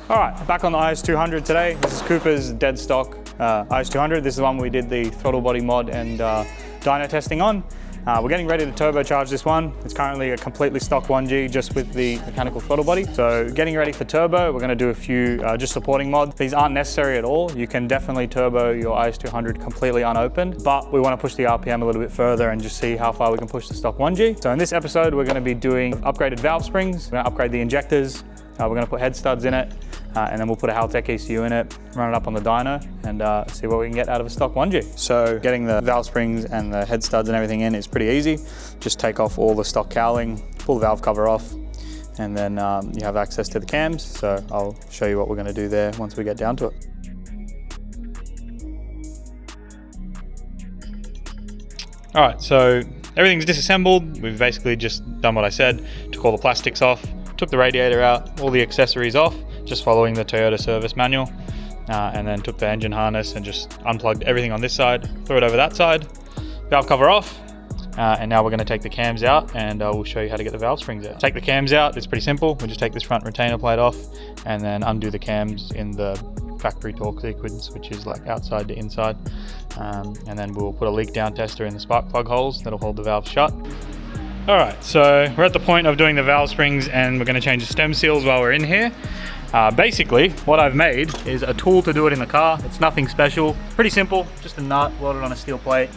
All right, back on the IS200 today. This is Cooper's dead stock IS200. This is the one we did the throttle body mod and dyno testing on. We're getting ready to turbocharge this one. It's currently a completely stock 1G just with the mechanical throttle body. So getting ready for turbo, we're gonna do a few just supporting mods. These aren't necessary at all. You can definitely turbo your IS200 completely unopened, but we wanna push the RPM a little bit further and just see how far we can push the stock 1G. So in this episode, we're gonna be doing upgraded valve springs. We're gonna upgrade the injectors. We're gonna put head studs in it, and then we'll put a Haltech ECU in it, run it up on the dyno, and see what we can get out of a stock 1G. So getting the valve springs and the head studs and everything in is pretty easy. Just take off all the stock cowling, pull the valve cover off, and then you have access to the cams. So I'll show you what we're gonna do there once we get down to it. All right, so everything's disassembled. We've basically just done what I said, took all the plastics off, took the radiator out, all the accessories off, just following the Toyota service manual, and then took the engine harness and just unplugged everything on this side, threw it over that side, valve cover off, and now we're going to take the cams out and we'll show you how to get the valve springs out. Take the cams out, it's pretty simple. We just take this front retainer plate off and then undo the cams in the factory torque sequence, which is like outside to inside, and then we'll put a leak down tester in the spark plug holes that'll hold the valve shut. All right, so we're at the point of doing the valve springs and we're going to change the stem seals while we're in here. Basically, what I've made is a tool to do it in the car. It's nothing special, pretty simple, just a nut welded on a steel plate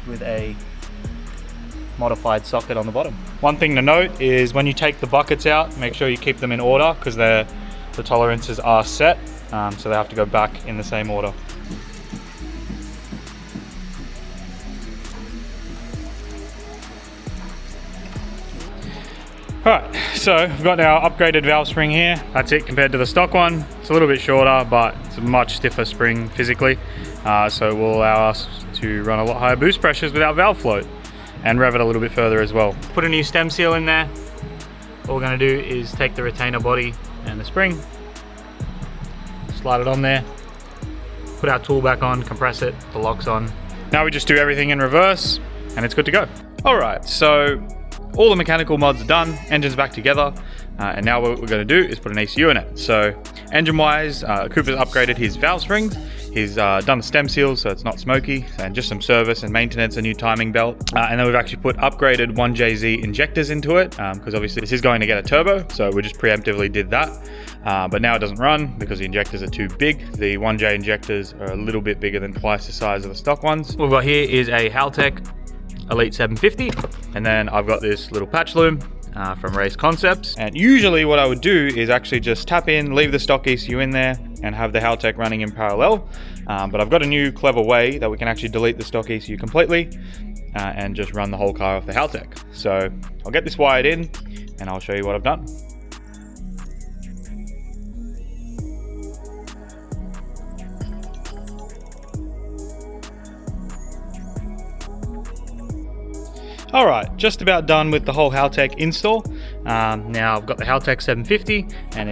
with a modified socket on the bottom. One thing to note is when you take the buckets out, make sure you keep them in order because the tolerances are set, so they have to go back in the same order. Alright, so we've got our upgraded valve spring here. That's it compared to the stock one. It's a little bit shorter, but it's a much stiffer spring physically. So it will allow us to run a lot higher boost pressures without valve float and rev it a little bit further as well. Put a new stem seal in there. All we're going to do is take the retainer body and the spring, slide it on there, put our tool back on, compress it, the lock's on. Now we just do everything in reverse and it's good to go. Alright, so all the mechanical mods are done, engine's back together, and now what we're going to do is put an ECU in it. So engine wise, Cooper's upgraded his valve springs, he's done the stem seals so it's not smoky, and just some service and maintenance, a new timing belt, and then we've actually put upgraded 1JZ injectors into it, because obviously this is going to get a turbo, so we just preemptively did that. But now it doesn't run because the injectors are too big. The 1J injectors are a little bit bigger than twice the size of the stock ones. What we've got here is a Haltech Elite 750, and then I've got this little patch loom from Race Concepts. And usually what I would do is actually just tap in, leave the stock ECU in there and have the Haltech running in parallel, but I've got a new clever way that we can actually delete the stock ECU completely and just run the whole car off the Haltech. So I'll get this wired in and I'll show you what I've done. All right, just about done with the whole Haltech install. Now I've got the Haltech 750 and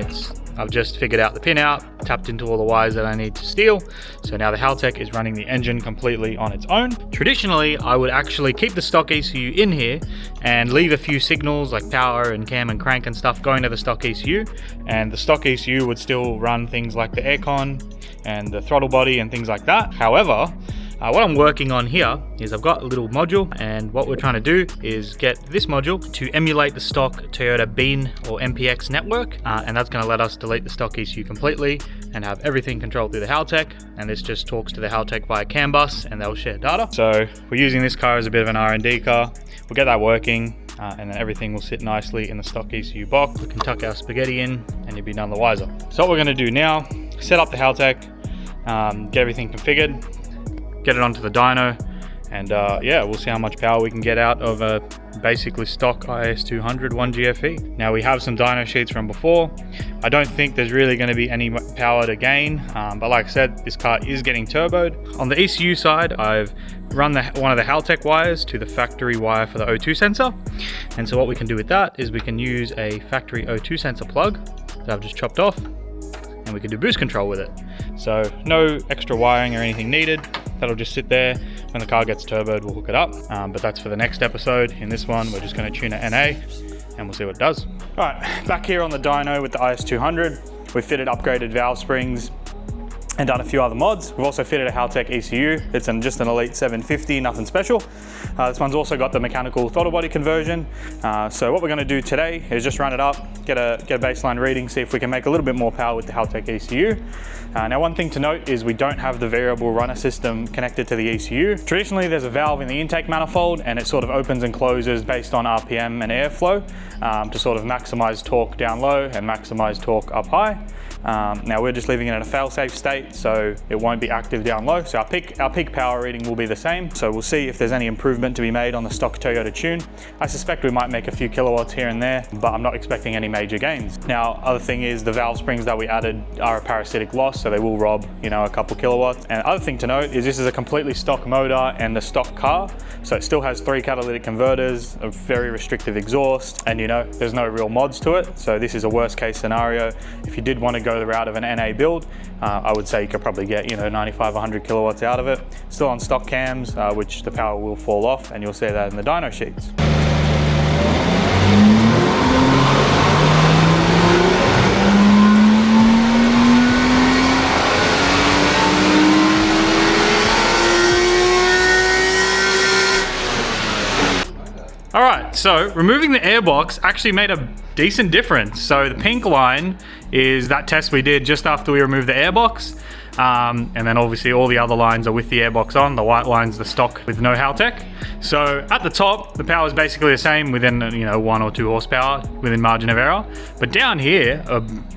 I've just figured out the pin out, tapped into all the wires that I need to steal. So now the Haltech is running the engine completely on its own. Traditionally, I would actually keep the stock ECU in here and leave a few signals like power and cam and crank and stuff going to the stock ECU. And the stock ECU would still run things like the aircon and the throttle body and things like that. However, what I'm working on here is I've got a little module, and what we're trying to do is get this module to emulate the stock Toyota Bean or MPX network, and that's going to let us delete the stock ECU completely and have everything controlled through the Haltech, and this just talks to the Haltech via CAN bus and they'll share data. So we're using this car as a bit of an R&D car. We'll get that working, and then everything will sit nicely in the stock ECU box. We can tuck our spaghetti in and you'll be none the wiser. So what we're going to do now, set up the Haltech, get everything configured, get it onto the dyno, and yeah, we'll see how much power we can get out of a basically stock IS200 1G-FE. Now we have some dyno sheets from before. I don't think there's really going to be any power to gain, but like I said, this car is getting turboed. On the ECU side, I've run one of the Haltech wires to the factory wire for the O2 sensor, and so what we can do with that is we can use a factory O2 sensor plug that I've just chopped off, and we can do boost control with it. So no extra wiring or anything needed. That'll just sit there. When the car gets turboed, we'll hook it up. But that's for the next episode. In this one, we're just going to tune it NA and we'll see what it does. All right, back here on the dyno with the IS200. We've fitted upgraded valve springs and done a few other mods. We've also fitted a Haltech ECU. It's just an Elite 750, nothing special. This one's also got the mechanical throttle body conversion. So what we're gonna do today is just run it up, get a baseline reading, see if we can make a little bit more power with the Haltech ECU. Now one thing to note is we don't have the variable runner system connected to the ECU. Traditionally there's a valve in the intake manifold and it sort of opens and closes based on RPM and airflow to sort of maximize torque down low and maximize torque up high. Now we're just leaving it in a fail-safe state, so it won't be active down low. So our peak power reading will be the same. So we'll see if there's any improvement to be made on the stock Toyota tune. I suspect we might make a few kilowatts here and there, but I'm not expecting any major gains. Now, other thing is the valve springs that we added are a parasitic loss, so they will rob, you know, a couple kilowatts. And other thing to note is this is a completely stock motor and the stock car, so it still has 3 catalytic converters, a very restrictive exhaust, and you know, there's no real mods to it. So this is a worst case scenario. If you did want to go the route of an NA build, I would say you could probably get, you know, 95, 100 kilowatts out of it. Still on stock cams, which the power will fall off, and you'll see that in the dyno sheets. All right, so removing the airbox actually made a decent difference. So the pink line is that test we did just after we removed the airbox. And then obviously all the other lines are with the airbox on. The white line's the stock with no Haltech. So at the top, the power is basically the same within, you know, 1 or 2 horsepower within margin of error. But down here,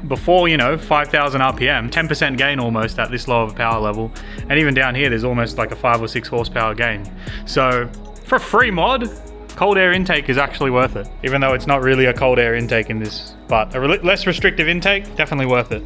before, you know, 5,000 RPM, 10% gain almost at this low of a power level. And even down here, there's almost like a 5 or 6 horsepower gain. So for a free mod, cold air intake is actually worth it, even though it's not really a cold air intake in this, but a less restrictive intake, definitely worth it.